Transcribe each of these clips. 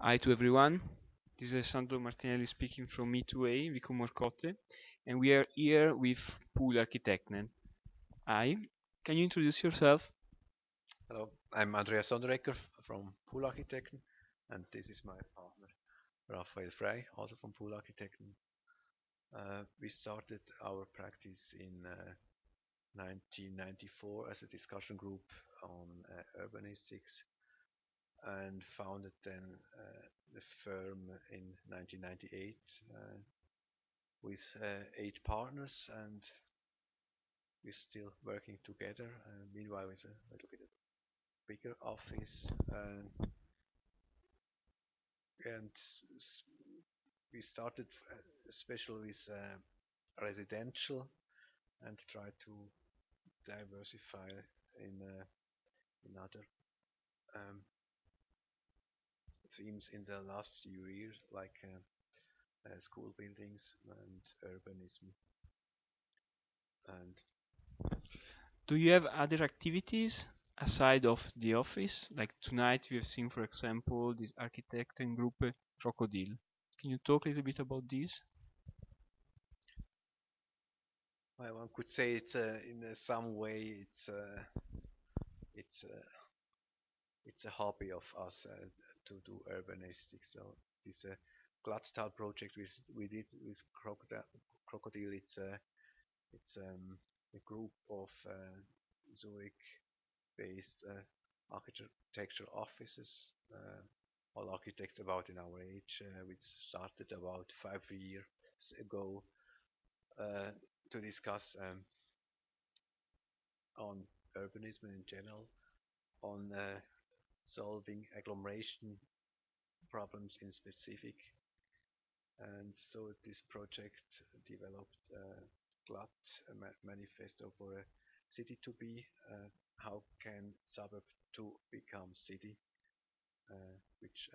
Hi to everyone. This is Sandro Martinelli speaking from i2a, Vico Morcotte, and we are here with Pool Architekten. Hi, can you introduce yourself? Hello, I'm Andreas Sonderegger from Pool Architekten, and this is my partner Raphael Frei, also from Pool Architekten. We started our practice in 1994 as a discussion group on urbanistics, and founded then the firm in 1998 with 8 partners, and we're still working together. Meanwhile, with a little bit bigger office. And we started especially with residential and try to diversify in other um, themes in the last few years, like school buildings and urbanism. And Do you have other activities aside of the office? Like tonight we have seen, for example, this Architektengruppe Krokodil. Can you talk a little bit about this? well, one could say it's in some way it's it's a hobby of us to do urbanistics. So this Glatztal project we did with Crocodile. It's a group of Zurich-based architecture offices. All architects about in our age. We started about 5 years ago uh, to discuss on urbanism in general, on solving agglomeration problems in specific. And so this project developed GLAT, a manifesto for a city to be. How can suburb to become city, which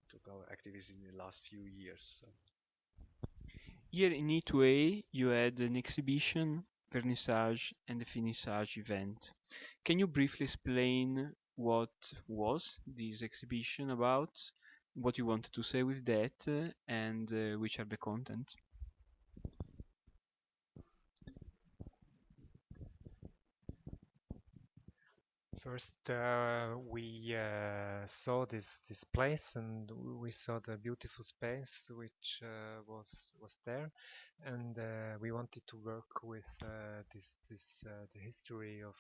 took our activities in the last few years. So. Here in i2a you had an exhibition, vernissage and a finissage event. Can you briefly explain what was this exhibition about, what you wanted to say with that, and which are the content? First, we saw this place, and we saw the beautiful space which was there, and we wanted to work with the history of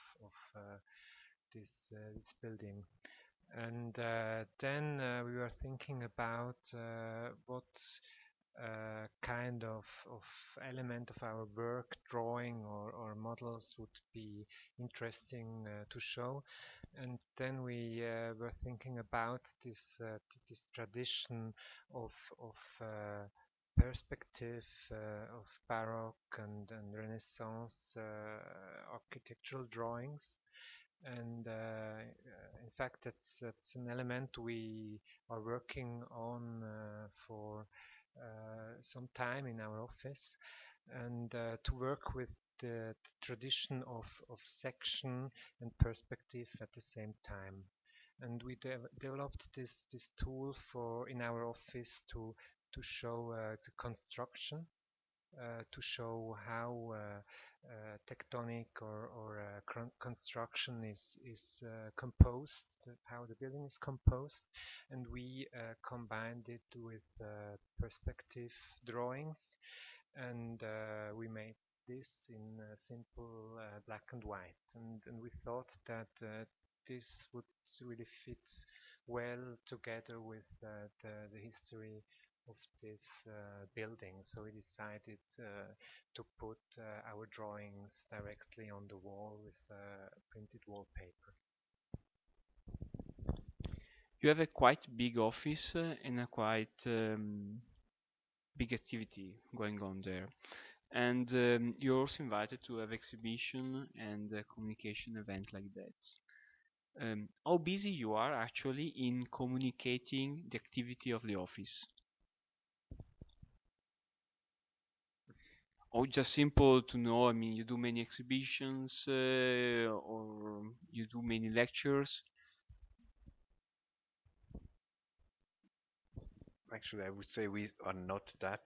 this building. And then we were thinking about what kind of element of our work, drawing or models, would be interesting to show. And then we were thinking about this tradition of of uh, perspective of Baroque and Renaissance architectural drawings. And in fact, that's an element we are working on for some time in our office, and to work with the tradition of section and perspective at the same time. And we developed this tool for in our office to show the construction, to show how tectonic or construction is composed, how the building is composed, and we combined it with perspective drawings, and we made this in simple black and white, and we thought that this would really fit well together with the history of this building. So we decided to put our drawings directly on the wall with printed wallpaper. You have a quite big office and a quite big activity going on there. And you're also invited to have exhibition and a communication event like that. How busy you are actually in communicating the activity of the office? Or just simple to know, I mean, you do many exhibitions or you do many lectures? Actually, I would say we are not that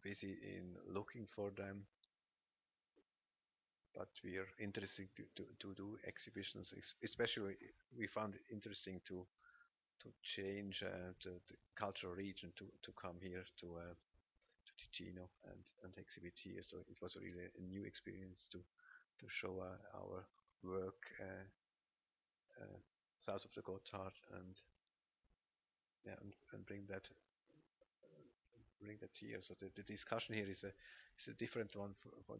busy in looking for them, but we are interested to do exhibitions. Especially, we found it interesting to change the cultural region to come here to Ticino and exhibit here. So it was really a new experience to show our work uh, south of the Gotthard and yeah and bring that here. So the discussion here is a different one for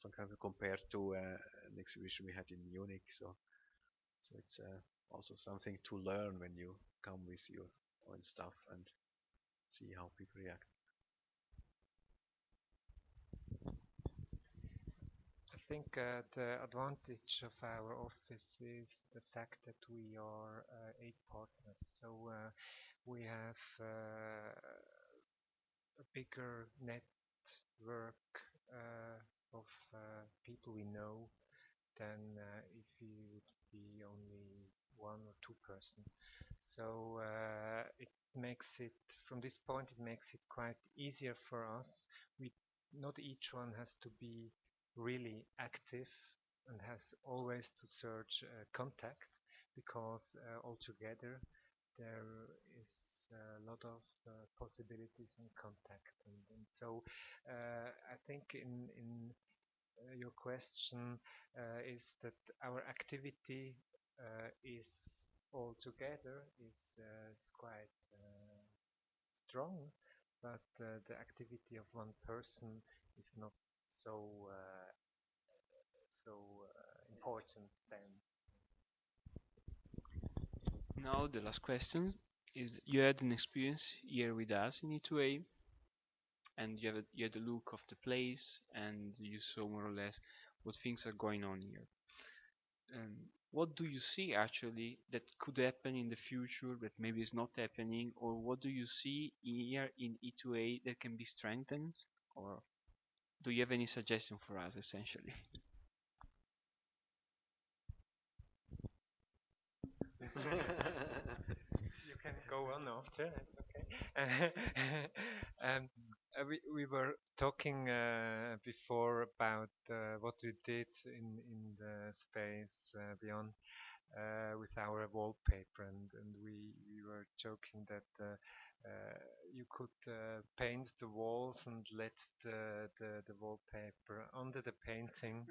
example compared to an exhibition we had in Munich. So it's also something to learn when you come with your own stuff and see how people react. I think the advantage of our office is the fact that we are 8 partners. So we have a bigger network of people we know than if we would be only 1 or 2 person. So it makes it, from this point, it makes it quite easier for us. We not each one has to be really active and has always to search contact, because altogether there is a lot of possibilities and contact, and so I think in your question is that our activity is all together is quite strong, but the activity of one person is not so important then. Now the last question is: you had an experience here with us in i2a, and you had a look of the place, and you saw more or less what things are going on here. What do you see actually that could happen in the future that maybe is not happening, or what do you see here in i2a that can be strengthened, or do you have any suggestion for us essentially? You can go on after. It's okay. We were talking before about what we did in the space beyond with our wallpaper, and we were joking that you could paint the walls and let the wallpaper under the painting,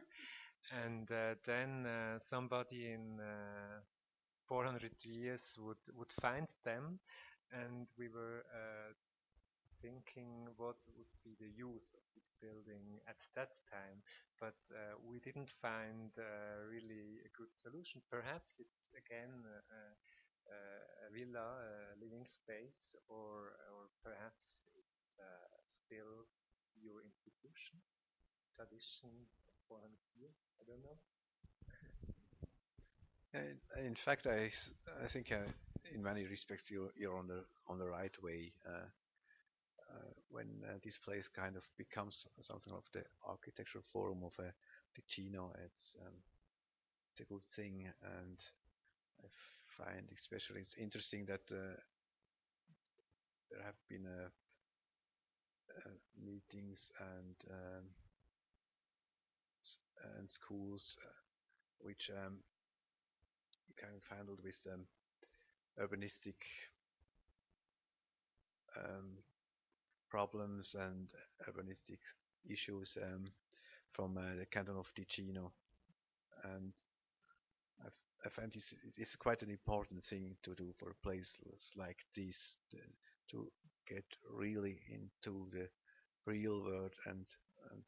and then somebody in 400 years would find them, and we were thinking what would be the use of this building at that time, but we didn't find really a good solution. Perhaps it's again a villa, a living space, or perhaps it's still your institution, tradition, 400 years. I don't know. In fact, I think in many respects you're on the right way. When this place kind of becomes something of the architectural forum of Ticino, it's a good thing, and I find especially it's interesting that there have been meetings and schools which kind of handled with urbanistic problems and urbanistic issues from the canton of Ticino, and I find it's quite an important thing to do for places like this, to get really into the real world and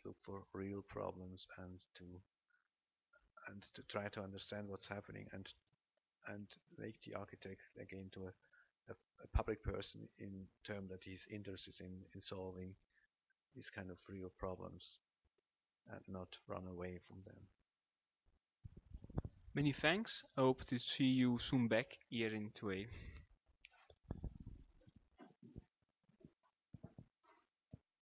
look for real problems and to try to understand what's happening and make the architect again to a public person in term that he's interested in solving these kind of real problems and not run away from them. Many thanks. I hope to see you soon back here in i2a.